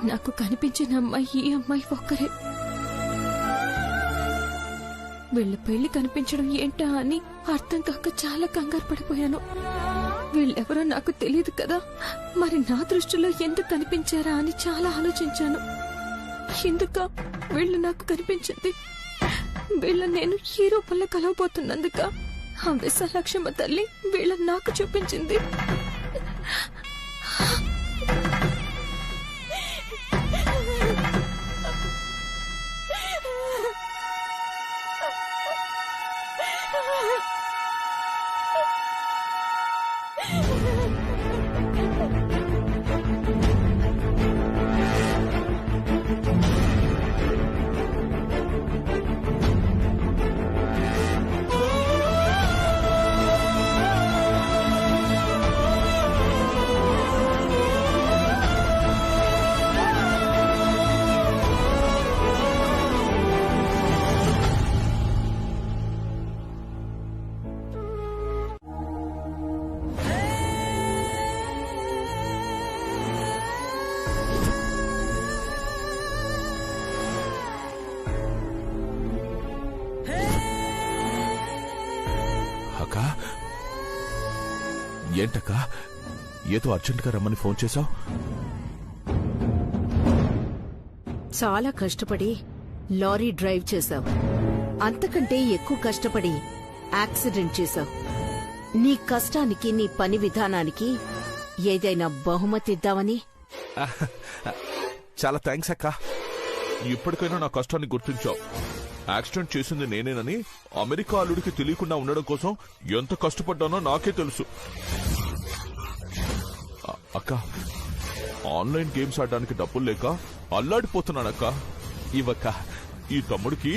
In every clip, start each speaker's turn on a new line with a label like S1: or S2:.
S1: నాకు కనిపించిన అమ్మాయి ఈ అమ్మాయి ఒక్కరే. వీళ్ళ పెళ్లి కనిపించడం ఏంటా అని అర్థం కాక చాలా కంగారు పడిపోయాను. వీళ్ళెవరో నాకు తెలియదు కదా, మరి నా దృష్టిలో ఎందుకు కనిపించారా అని చాలా ఆలోచించాను. ఎందుక వీళ్ళు నాకు కనిపించింది? వీళ్ళ నేను ఈ రూపంలో కలవబోతున్నందుక ఆ విశాలక్షమ్మ తల్లి వీళ్ళ నాకు చూపించింది.
S2: ఏంటక్క ఏదో అర్జెంట్గా రమ్మని ఫోన్ చేశావు?
S3: చాలా కష్టపడి లారీ డ్రైవ్ చేశావు. అంతకంటే ఎక్కువ కష్టపడి యాక్సిడెంట్ చేశావు. నీ కష్టానికి నీ పని విధానానికి ఏదైనా బహుమతి ఇద్దామని.
S2: చాలా థ్యాంక్స్ అక్క. ఇప్పటికైనా నా కష్టాన్ని గుర్తించావు. యాక్సిడెంట్ చేసింది నేనేనని అమెరికా అల్లుడికి తెలియకుండా ఉండడం కోసం ఎంత కష్టపడ్డానో నాకే తెలుసు. అక్క, ఆన్లైన్ గేమ్స్ ఆడడానికి డబ్బులు లేక అల్లాడిపోతున్నానక్క. ఇవక్క, ఈ తమ్ముడికి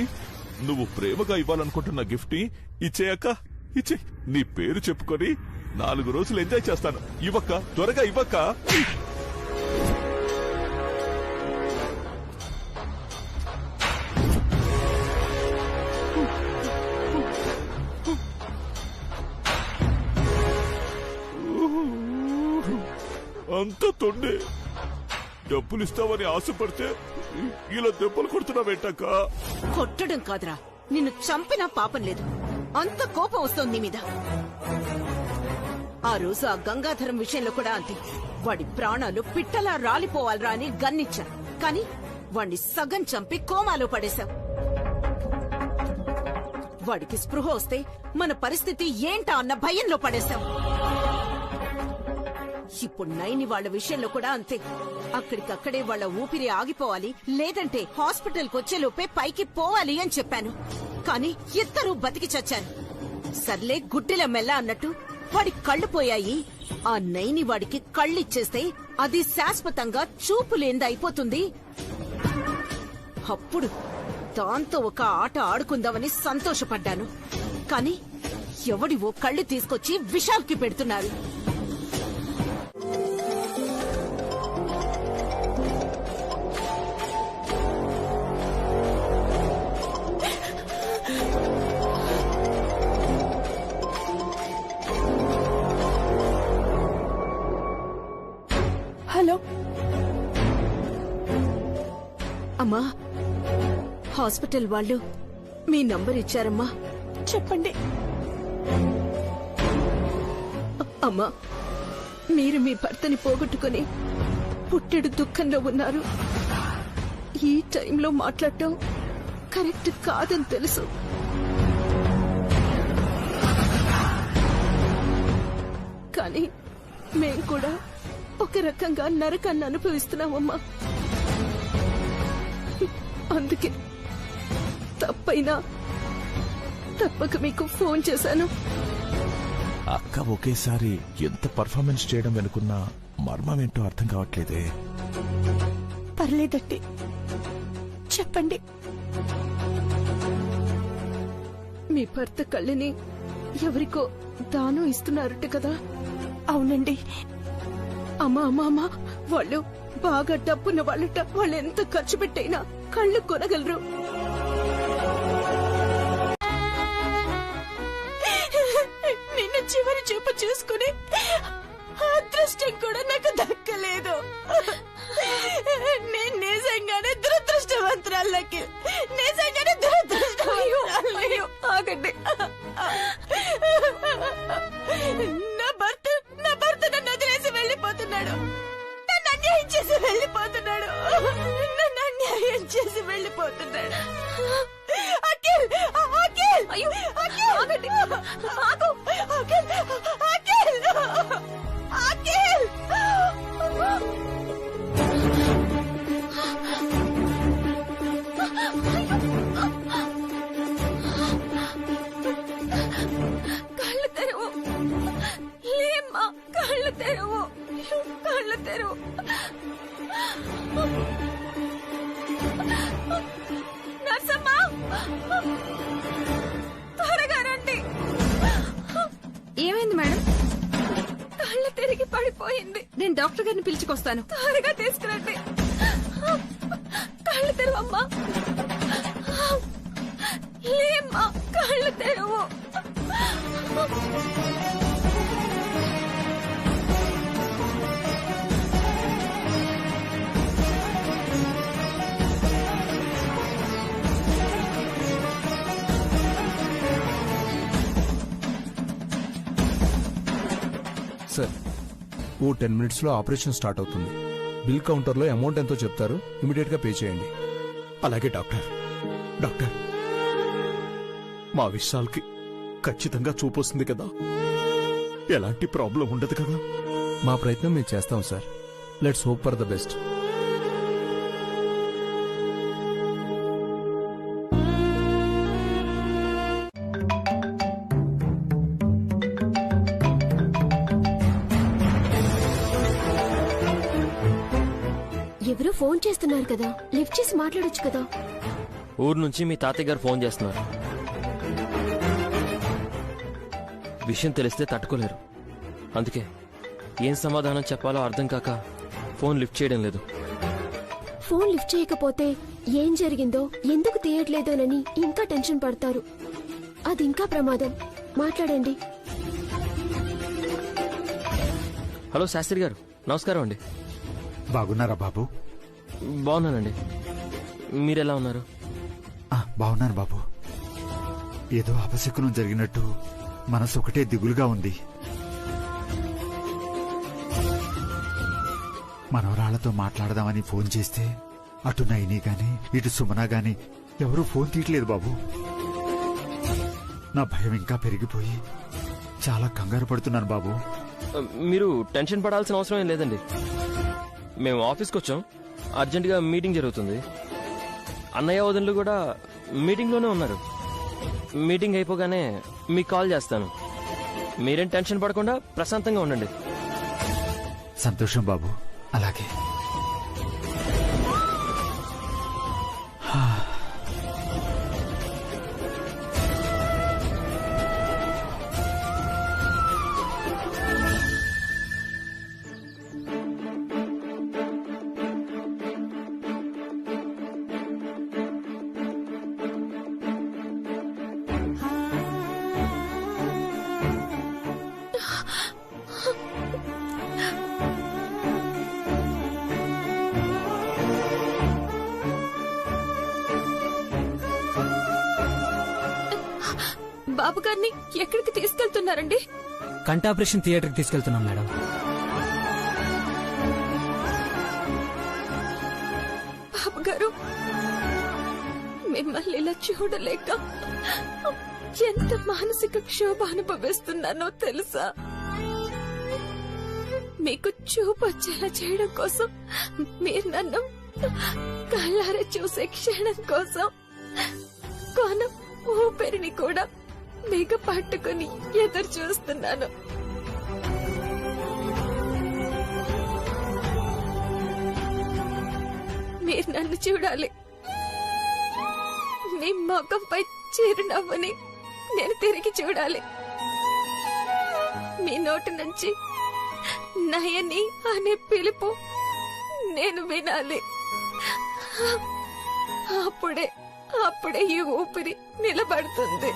S2: నువ్వు ప్రేమగా ఇవ్వాలనుకుంటున్న గిఫ్ట్ ని ఇచ్చేయక్క, ఇచ్చే. నీ పేరు చెప్పుకొని 4 రోజులు ఎంజాయ్ చేస్తాను. ఇవక్క, త్వరగా ఇవ్వక్క. అంత తొండే డబ్బులు ఇస్తావని ఆశపడితే ఇలా దెబ్బలు కొడుతున్నావేంటక్క?
S3: కొట్టడం కాదురా, నిన్ను చంపినా పాపం లేదు. అంత కోపం వస్తోంది నీ మీద. ఆ రోజు ఆ గంగాధరం విషయంలో కూడా అంతే. వాడి ప్రాణాలు పిట్టలా రాలిపోవాలరా అని గన్నిచ్చా, కాని వాణ్ణి సగం చంపి కోమాలో పడేశాం. వాడికి స్పృహ వస్తే మన పరిస్థితి ఏంటా అన్న భయంలో పడేశాం. ఇప్పుడు నైని వాళ్ల విషయంలో కూడా అంతే. అక్కడికక్కడే వాళ్ల ఊపిరి ఆగిపోవాలి, లేదంటే హాస్పిటల్కి వచ్చేలోపే పైకి పోవాలి అని చెప్పాను. కాని ఇద్దరూ బతికి చచ్చారు. సర్లే గుడ్డిల మెల్ల అన్నట్టు వాడి కళ్ళు పోయాయి. ఆ నైని వాడికి కళ్ళిచ్చేస్తే అది శాశ్వతంగా చూపులేంది అయిపోతుంది. అప్పుడు దాంతో ఒక ఆట ఆడుకుందామని సంతోషపడ్డాను. కాని ఎవడివో కళ్ళు తీసుకొచ్చి విశాల్కి పెడుతున్నారు.
S1: హలో
S3: అమ్మా, హాస్పిటల్ వాళ్ళు మీ నంబర్ ఇచ్చారమ్మా.
S1: చెప్పండి.
S3: అమ్మా, మీరు మీ భర్తని పోగొట్టుకుని పుట్టెడు దుఃఖంలో ఉన్నారు. ఈ టైంలో మాట్లాడటం కరెక్ట్ కాదని తెలుసు. కానీ మేం కూడా ఒక రకంగా నరకాన్ని అనుభవిస్తున్నామమ్మా. అందుకే తప్పైనా తప్పక మీకు ఫోన్ చేశాను.
S2: అక్క ఒకేసారి ఎంత పర్ఫార్మెన్స్ చేయడం వెనుకున్న మర్మం ఏంటో అర్థం కావట్లేదే.
S1: పర్లేదట్టి, చెప్పండి.
S3: మీ భర్త కళ్ళని ఎవరికో దానం ఇస్తున్నారట కదా?
S1: అవునండి.
S3: అమ్మా, వాళ్ళు బాగా డబ్బున్న వాళ్ళట. వాళ్ళు ఎంత ఖర్చు పెట్టైనా కళ్ళు కొనగలరు.
S1: నిన్న చివరి చూపు చూసుకుని అదృష్టం కూడా నాకు దక్కలేదు. నేను
S3: నిజంగానే దురదృష్టవంతురాలకి, నిజంగానే దురదృష్టవంతురాలు.
S1: ఆగండి.
S3: నా భర్త నన్ను వదిలేసి వెళ్ళిపోతున్నాడు. నన్ను అన్యాయం చేసి వెళ్ళిపోతున్నాడు. నన్ను అన్యాయం చేసి వెళ్ళిపోతున్నాడు. అఖిల్, అఖిల్,
S1: అయ్యో, ఆగండి.
S3: ఆగు. అఖిల్, అఖిల్, అఖిల్.
S1: కళ్ళు తెరవు. లేమ్మా, కళ్ళు తెరవు. కళ్ళు తెరవు. నర్సమ్మా, త్వరగా రండి.
S4: ఏమైంది మేడం?
S1: కళ్ళు తిరిగి పడిపోయింది.
S4: నేను డాక్టర్ గారిని పిలుచుకొస్తాను.
S1: త్వరగా తీసుకురండి. కళ్ళు తెరవమ్మా. లేమ్మా, కళ్ళు తెరవు.
S5: సార్, ఓ 10 మినిట్స్లో ఆపరేషన్ స్టార్ట్ అవుతుంది. బిల్ కౌంటర్లో అమౌంట్ ఎంతో చెప్తారు, ఇమీడియట్గా పే చేయండి.
S6: అలాగే డాక్టర్. డాక్టర్, మా విషయాలకి ఖచ్చితంగా చూపొస్తుంది కదా? ఎలాంటి ప్రాబ్లం ఉండదు కదా?
S5: మా ప్రయత్నం మేము చేస్తాం sir. Let's hope for the best.
S7: ఎవరో ఫోన్ చేస్తున్నారు కదా, లిఫ్ట్ చేసి మాట్లాడొచ్చు కదా.
S8: ఊరు నుంచి మీ తాతయ్య గారు ఫోన్ చేస్తున్నారు. విషయం తెలిస్తే తట్టుకోలేరు. అందుకే ఏం సమాధానం చెప్పాలో అర్థం కాక ఫోన్ లిఫ్ట్ చేయడం లేదు.
S7: ఫోన్ లిఫ్ట్ చేయకపోతే ఏం జరిగిందో, ఎందుకు తీయట్లేదోనని ఇంకా టెన్షన్ పడతారు. అది ఇంకా ప్రమాదం. మాట్లాడండి.
S8: హలో శాస్త్రి గారు, నమస్కారం అండి.
S6: బాగున్నారా బాబు?
S8: బాగున్నానండి. మీరెలా ఉన్నారు?
S6: బాగున్నాను బాబు. ఏదో అపశకునం జరిగినట్టు మనసు ఒకటే దిగులుగా ఉంది. మనవరాళ్లతో మాట్లాడదామని ఫోన్ చేస్తే అటు నైని గాని ఇటు సుమనా గాని ఎవరూ ఫోన్ తీయట్లేదు బాబు. నా భయం ఇంకా పెరిగిపోయి చాలా కంగారు పడుతున్నాను బాబు.
S8: మీరు టెన్షన్ పడాల్సిన అవసరం ఏం లేదండి. మేము ఆఫీస్కి వచ్చాం. అర్జెంటుగా మీటింగ్ జరుగుతుంది. అన్నయ్య వదినలు కూడా మీటింగ్లోనే ఉన్నారు. మీటింగ్ అయిపోగానే మీకు కాల్ చేస్తాను. మీరేం టెన్షన్ పడకుండా ప్రశాంతంగా ఉండండి.
S6: సంతోషం బాబు. అలాగే.
S1: బాబు గారిని ఎక్కడికి తీసుకెళ్తున్నారండి?
S9: కంటాపరేషన్ థియేటర్కి తీసుకెళ్తున్నాం మేడం.
S1: బాబు గారు, మిమ్మల్ని ఇలా చూడలేక ఎంత మానసిక క్షోభ అనుభవిస్తున్నానో తెలుసా? మీకు చూపు వచ్చేలా చేయడం కోసం, మీరు నన్ను కళ్ళారా చూసే క్షణం కోసం కొన ఊపిరిని కూడా మీకు పట్టుకుని ఎదురు చూస్తున్నాను. మీరు నన్ను చూడాలి. మీ ముఖంపై చిరునవ్వుని నేను తిరిగి చూడాలి. మీ నోటి నుంచి నయని అనే పిలుపు నేను వినాలి. అప్పుడే ఈ ఊపిరి నిలబడుతుంది.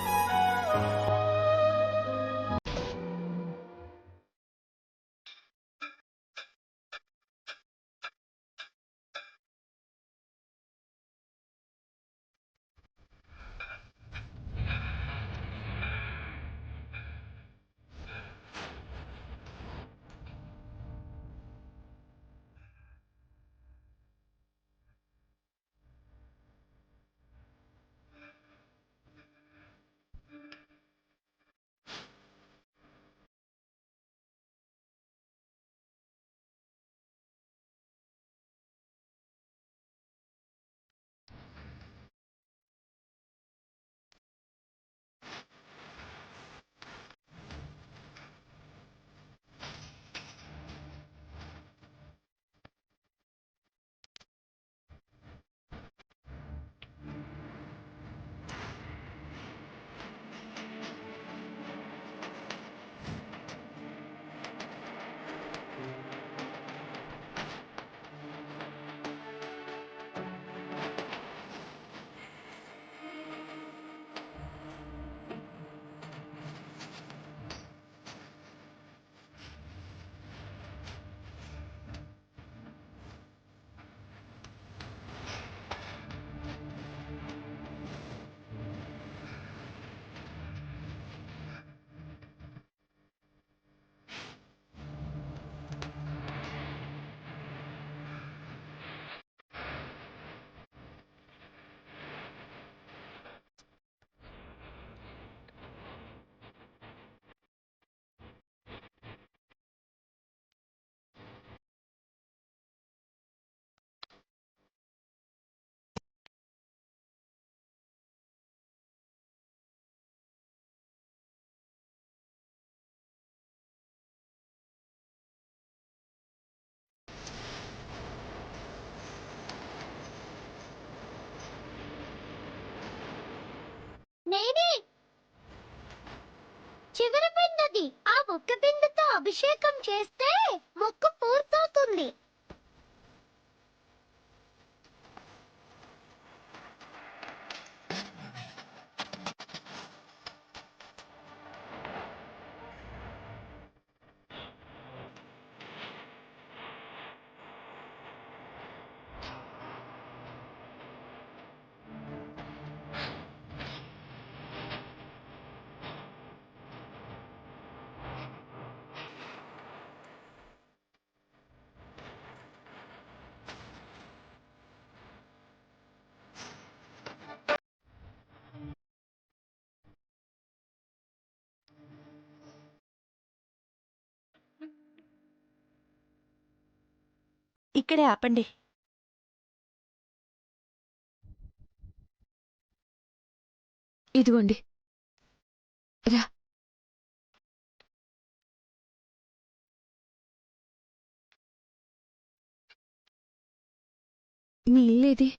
S10: అభిషేకం చేస్తే మొక్కు పూర్తవుతుంది.
S4: ఇక్కడే ఆపండి.
S1: ఇదిగోండి రా. మీ ఇల్లేది?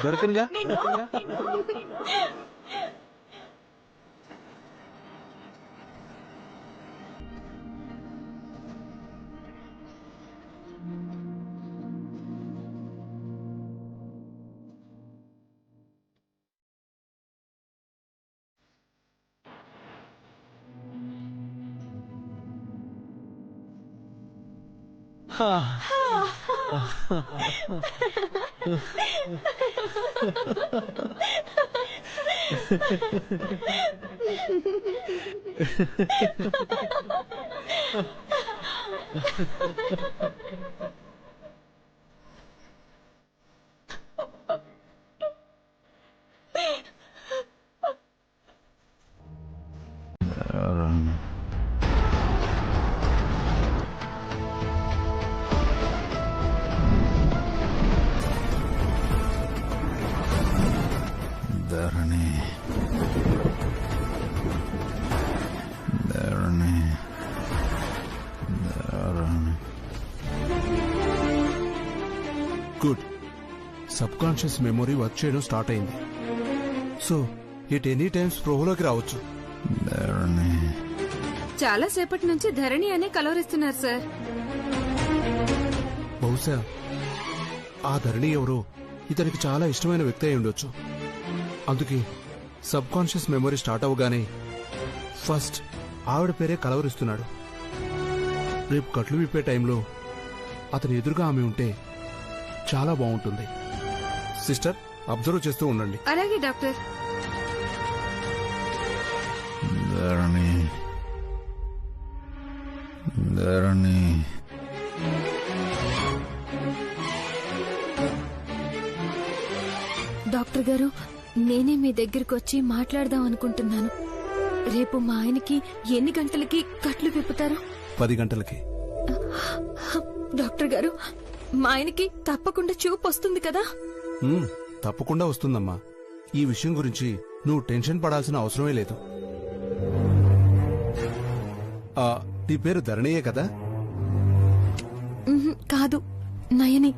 S5: దొరకనుగా.
S6: Dharani Dharani Dharani.
S5: Good. Sub conscious memory work చేయడం స్టార్ట్ అయింది. సో ఇట్ ఎనీ టైమ్స్ స్పృహలోకి రావచ్చు.
S6: ధరణి
S4: చాలా సేపటి నుంచి ధరణి అనే కలవరిస్తున్నారు సార్.
S5: బహుశా ఆ ధరణి ఎవరో ఇతనికి చాలా ఇష్టమైన వ్యక్తి అయి ఉండొచ్చు. అందుకే సబ్ కాన్షియస్ మెమొరీ స్టార్ట్ అవగానే ఫస్ట్ ఆవిడ పేరే కలవరిస్తున్నాడు. రేపు కట్లు విప్పే టైంలో అతని ఎదురుగా ఆమె ఉంటే చాలా బాగుంటుంది. సిస్టర్, అబ్జర్వ్ చేస్తూ ఉండండి.
S4: అలాగే డాక్టర్.
S6: ధరణి ధరణి
S1: డాక్టర్ గారు, నేనే మీ దగ్గరికి వచ్చి మాట్లాడదాం అనుకుంటున్నాను. రేపు మా ఆయనకి ఎన్ని గంటలకి కట్లు విప్పుతారు?
S5: 10 గంటలకి.
S1: డాక్టర్ గారు, మా ఆయనకి తప్పకుండా చూపు వస్తుంది కదా?
S5: తప్పకుండా వస్తుందమ్మా. ఈ విషయం గురించి నువ్వు టెన్షన్ పడాల్సిన అవసరమే లేదు. నీ పేరు ధరణియే కదా?
S1: కాదు, నయని.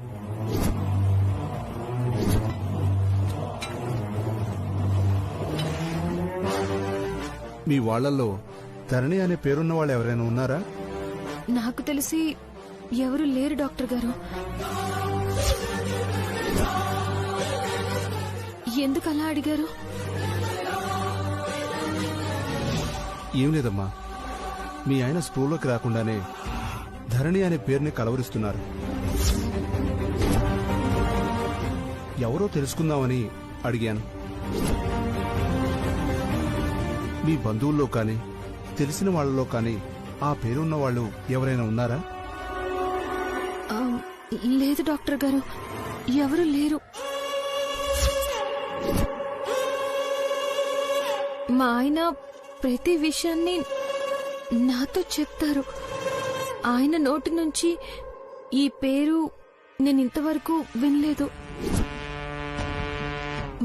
S5: మీ వాళ్లలో ధరణి అనే పేరున్న వాళ్ళు ఎవరైనా ఉన్నారా?
S1: నాకు తెలిసి ఎవరు లేరు డాక్టర్ గారు. ఎందుకు అలా అడిగారు?
S5: ఏం లేదమ్మా, మీ ఆయన స్పృహలోకి రాకుండానే ధరణి అనే పేరుని కలవరిస్తున్నారు. ఎవరో తెలుసుకుందామని అడిగాను. మీ బంధువుల్లో కానీ తెలిసిన వాళ్లలో కానీ ఆ పేరున్న వాళ్ళు ఎవరైనా ఉన్నారా?
S1: లేదు డాక్టర్ గారు, ఎవరు లేరు. మా ఆయన ప్రతి విషయాన్ని నాతో చెప్తారు. ఆయన నోటి నుంచి ఈ పేరు నేను ఇంతవరకు వినలేదు.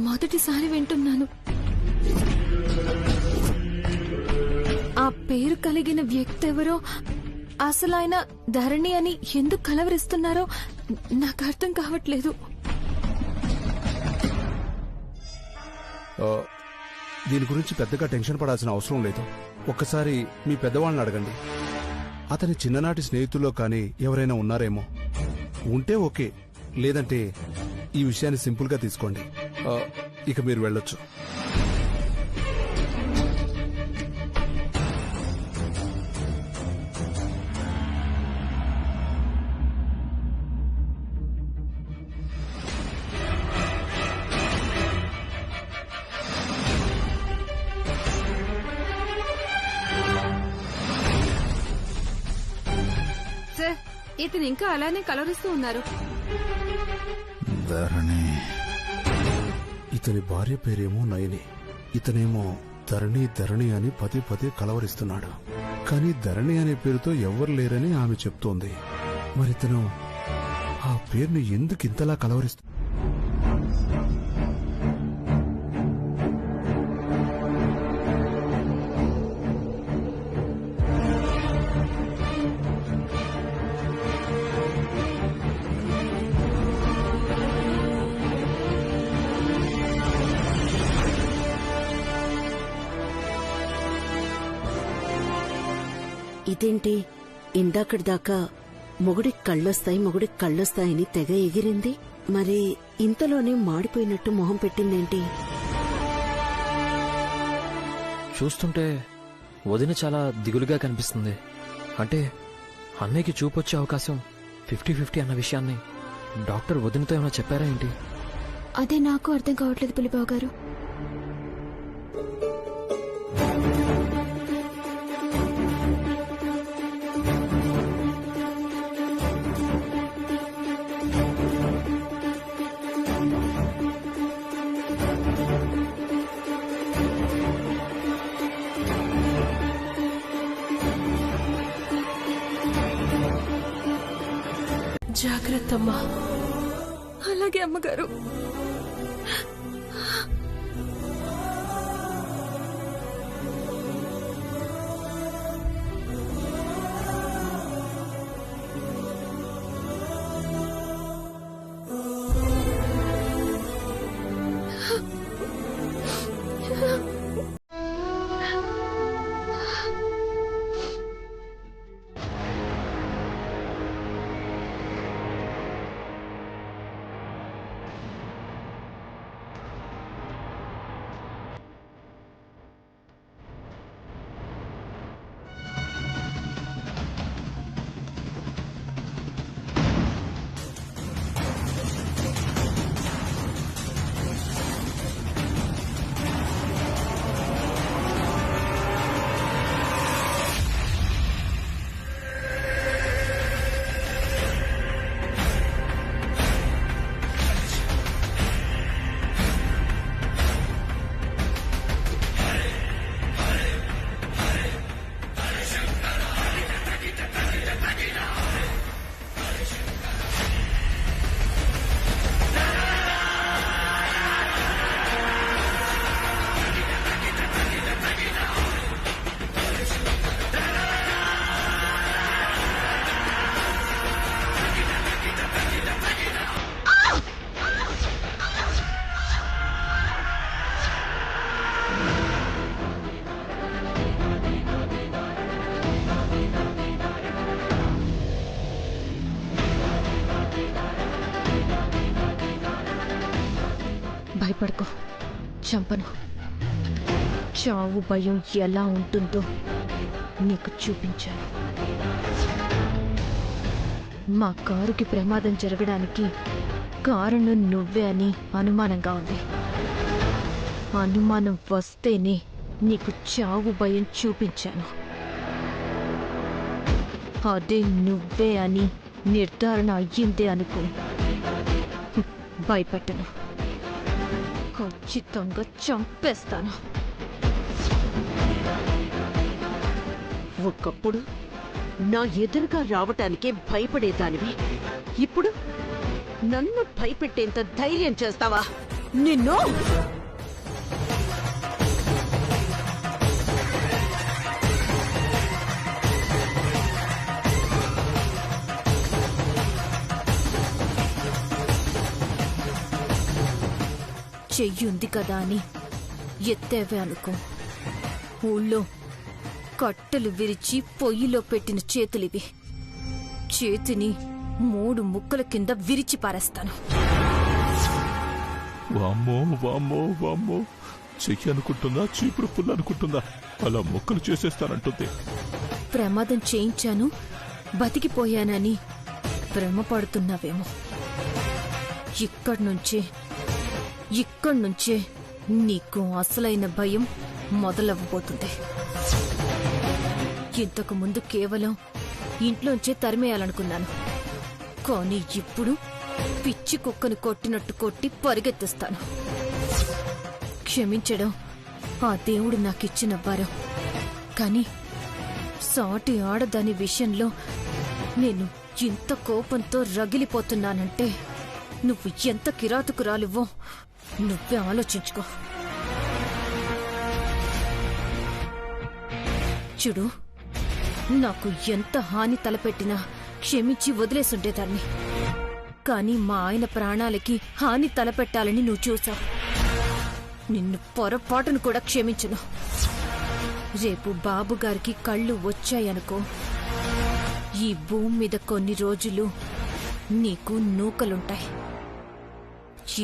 S1: మొదటిసారి వింటున్నాను. ఆ పేరు కలిగిన వ్యక్తి ఎవరో, అసలు ఆయన ధరణి అని ఎందుకు కలవరిస్తున్నారో నాకు అర్థం కావట్లేదు.
S5: దీని గురించి పెద్దగా టెన్షన్ పడాల్సిన అవసరం లేదు. ఒక్కసారి మీ పెద్దవాళ్ళని అడగండి. అతని చిన్ననాటి స్నేహితుల్లో కానీ ఎవరైనా ఉన్నారేమో. ఉంటే ఓకే, లేదంటే ఈ విషయాన్ని సింపుల్ గా తీసుకోండి. ఇక మీరు వెళ్ళొచ్చు.
S4: సార్, ఇతను ఇంకా అలానే కలవరిస్తూ ఉన్నారు.
S6: ధరణి.
S5: ఇతని భార్య పేరేమో నయని. ఇతనేమో ధరణి ధరణి అని పదే పదే కలవరిస్తున్నాడు. కానీ ధరణి అనే పేరుతో ఎవ్వరు లేరని ఆమె చెప్తోంది. మరితను ఆ పేరుని ఎందుకు ఇంతలా కలవరిస్తు?
S3: ఇదేంటి ఇందాకటి దాకా మొగుడికి కళ్ళొస్తాయని తెగ ఎగిరింది. మరి ఇంతలోనే మాడిపోయినట్టు మొహం పెట్టిందేంటి?
S8: చూస్తుంటే వదిన చాలా దిగులుగా కనిపిస్తుంది. అంటే అన్నయ్యకి చూపొచ్చే అవకాశం 50-50 అన్న విషయాన్ని డాక్టర్ వదినతో ఏమైనా చెప్పారా ఏంటి?
S7: అదే నాకు అర్థం కావట్లేదు పులిబాబు గారు.
S1: జాగ్రత్త అమ్మా. అలాగే అమ్మగారు.
S7: భయపడుకో, చంపను. చావు భయం ఎలా ఉంటుందో నీకు చూపించాను. మా కారుకి ప్రమాదం జరగడానికి కారణం నువ్వే అని అనుమానంగా ఉంది. అనుమానం వస్తేనే నీకు చావు భయం చూపించాను. అదే నువ్వే అని నిర్ధారణ అయ్యిందే అనుకో, భయపెట్టను. ఖచ్చితంగా చంపేస్తాను.
S3: ఒకప్పుడు నా ఎదురుగా రావటానికే భయపడేదానివి. ఇప్పుడు నన్ను భయపెట్టేంత ధైర్యం చేస్తావా? నిన్ను
S1: చెయ్యుంది కదా అని ఎత్తేవే అనుకో, ఊళ్ళో కట్టెలు విరిచి పొయ్యిలో పెట్టిన చేతులివి. చేతిని 3 ముక్కల కింద విరిచి పారేస్తాను.
S2: వామ్మో వామ్మో వామ్మో, చెయ్యి అనుకుంటుందా, చీపురు పుల్ల అనుకుంటుందా? అలా ముక్కలు చేసేస్తానంటుంది.
S1: ప్రమాదం చేయించాను, బతికిపోయానని భ్రమపడుతున్నావేమో. ఇక్కడ్నుంచే నీకు అసలైన భయం మొదలవ్వబోతుంది. ఇంతకు ముందు కేవలం ఇంట్లోంచే తరిమేయాలనుకున్నాను, కానీ ఇప్పుడు పిచ్చి కుక్కను కొట్టినట్టు కొట్టి పరిగెత్తిస్తాను. క్షమించడం ఆ దేవుడు నాకిచ్చిన వరం, కానీ సాటి ఆడదాని విషయంలో నేను ఇంత కోపంతో రగిలిపోతున్నానంటే నువ్వు ఎంత కిరాతకురాలివో నువ్వే ఆలోచించుకో. చూడు, నాకు ఎంత హాని తలపెట్టినా క్షమించి వదిలేసుండేదాన్ని, కానీ మా ఆయన ప్రాణాలకి హాని తలపెట్టాలని నువ్వు చూసావు. నిన్ను పొరపాటును కూడా క్షమించను. రేపు బాబుగారికి కళ్ళు వచ్చాయనుకో, ఈ భూమి మీద కొన్ని రోజులు నీకు నూకలుంటాయి.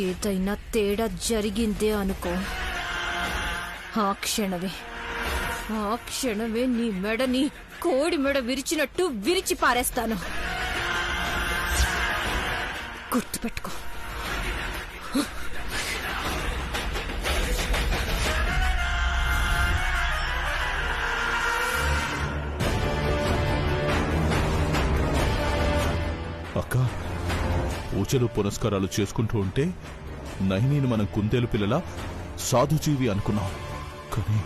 S1: ఏదైనా తేడా జరిగిందే అనుకో, ఆ క్షణమే నీ మెడని కోడి మెడ విరిచినట్టు విరిచి పారేస్తాను. గుర్తుపెట్టుకో.
S2: అక్క, పూజలు పునస్కారాలు చేసుకుంటూ ఉంటే నైనీని మనం కుందేలు పిల్లల సాధుజీవి అనుకున్నాం, కానీ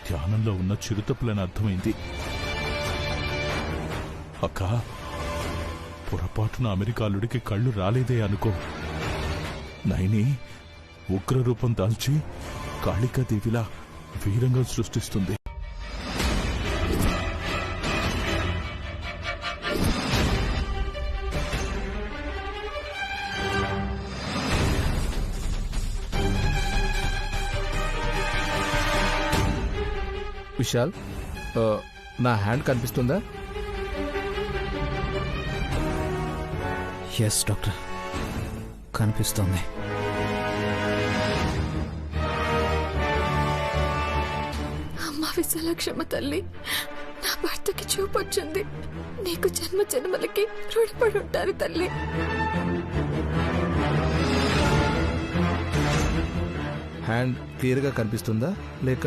S2: ధ్యానంలో ఉన్న చిరుతపులని అర్థమైంది. అక్క, పొరపాటున అమెరికా అల్లుడికి కళ్ళు రాలేదే అనుకో, నైని ఉగ్రరూపం దాల్చి కాళికాదేవిలా వీరంగం సృష్టిస్తుంది.
S5: విశాల్, నా హ్యాండ్ కనిపిస్తుందా?
S9: ఎస్ డాక్టర్, కనిపిస్తోంది.
S1: అమ్మా విశాలక్షమ్మ తల్లి, నా భర్తకి చూపొచ్చింది. నీకు జన్మ జన్మలకి రుణపడి ఉంటారు తల్లి.
S5: హ్యాండ్ క్లియర్గా కనిపిస్తుందా లేక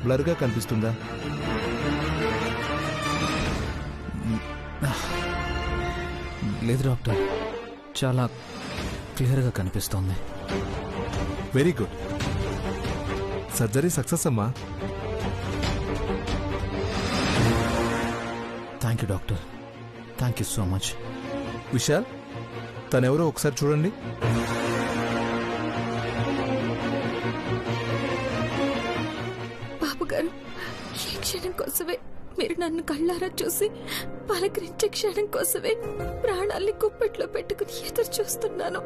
S5: బ్లర్గా కనిపిస్తుందా?
S9: లేదు డాక్టర్, చాలా క్లియర్గా కనిపిస్తోంది.
S5: Very good. సర్జరీ సక్సెస్ అమ్మా.
S9: Thank you doctor, thank you so much.
S5: Vishal, తనెవరో ఒకసారి చూడండి.
S1: బాబుగారు, ఈ క్షణం కోసమే మీరు నన్ను కళ్ళారా చూసి పలకరించే క్షణం కోసమే ప్రాణాల్ని కుప్పెట్లో పెట్టుకుని ఎదురు చూస్తున్నాను.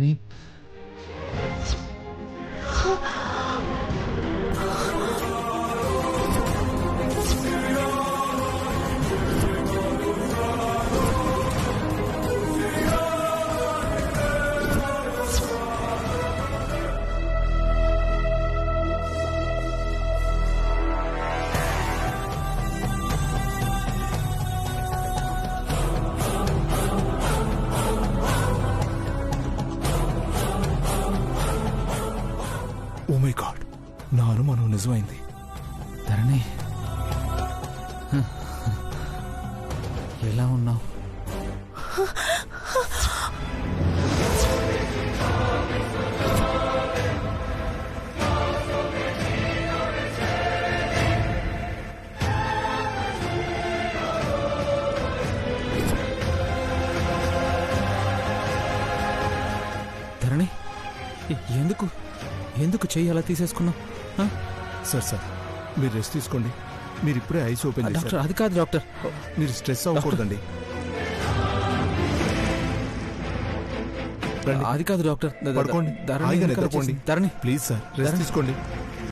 S9: ధరణి
S5: ఓ మై గాడ్, నా అనుమానం నిజమైంది.
S9: ధరణి ఎలా ఉన్నావు? ధరణి ఎందుకు ఎందుకు చెయ్యి అలా తీసేసుకున్నావు?
S5: సార్ మీరు రెస్ట్ తీసుకోండి. మీరు ఇప్పుడే ఐస్ ఓపెన్
S9: డాక్టర్
S5: చేశారు.
S9: అది కాదు డాక్టర్.
S5: మీరు స్ట్రెస్ అవ్వకూడదండి. రండి,
S9: అది కాదు డాక్టర్.
S5: పడుకోండి,
S9: ధరణి
S5: హాయిగా
S9: ఎందుకు అలా
S5: నిద్రపోండి.
S9: చేసింది? ధరణి
S5: ప్లీజ్ సార్, రెస్ట్ తీసుకోండి.